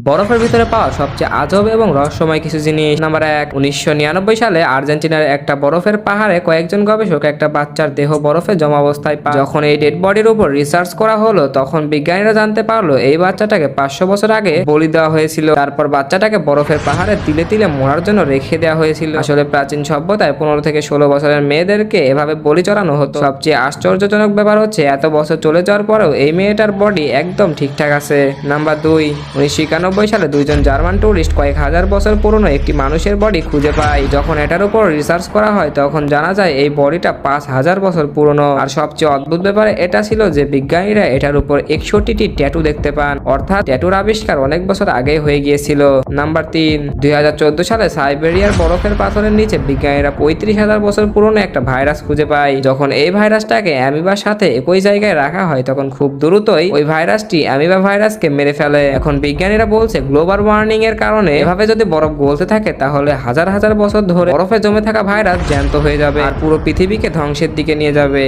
বরফের ভিতরে পাওয়া সবচেয়ে আজব এবং রহস্যময় কিছু জিনিস। নাম্বার 1, 1999 সালে আর্জেন্টিনার একটা বরফের পাহাড়ে কয়েকজন গবেষক একটা বাচ্চার দেহ বরফে জমা অবস্থায় পায়। যখন এই ডেড বডির উপর রিসার্চ করা হলো তখন বিজ্ঞানীরা জানতে পারলো এই বাচ্চাটাকে 500 বছর আগে বলি দেওয়া হয়েছিল। তারপর বাচ্চাটাকে বরফের পাহাড়ে তিলে তিলে মরার জন্য রেখে দেওয়া হয়েছিল। আসলে প্রাচীন সভ্যতায় 15 থেকে 16 বছরের মেয়েদেরকে এভাবে বলি চড়ানো হতো। সবচেয়ে আশ্চর্যজনক ব্যাপার হচ্ছে এত বছর চলে যাওয়ার পরেও এই মেয়েটার বডি একদম ঠিকঠাক আছে। নাম্বার 2, 1991 সালে দুইজন জার্মান টুরিস্ট কয়েক হাজার বছর পুরনো একটি মানুষের বডি খুঁজে পায়। যখন এটার উপর রিসার্চ করা হয় তখন জানা যায় এই বডিটা 5000 বছর পুরনো। আর সবচেয়ে অদ্ভুত ব্যাপার এটা ছিল যে বিজ্ঞানীরা এটার উপর 61টি ট্যাটু দেখতে পান, অর্থাৎ ট্যাটুর আবিষ্কার অনেক বছর আগেই হয়ে গিয়েছিল। নাম্বার 3, 2014 সালে সাইবেরিয়ার বরফের পাথরের নিচে বিজ্ঞানীরা 35,000 বছর পুরনো একটা ভাইরাস খুঁজে পায়। যখন এই ভাইরাসটাকে অ্যামিবার সাথে একই জায়গায় রাখা হয় তখন খুব দ্রুতই ওই ভাইরাসটি অ্যামিবা ভাইরাসকে মেরে ফেলে। এখন বিজ্ঞানীরা বলছে গ্লোবাল ওয়ার্মিং এর কারণে এভাবে যদি বরফ গলতে থাকে তাহলে হাজার হাজার বছর ধরে বরফে জমে থাকা ভাইরাস জ্যান্ত হয়ে যাবে আর পুরো পৃথিবীকে ধ্বংসের দিকে নিয়ে যাবে।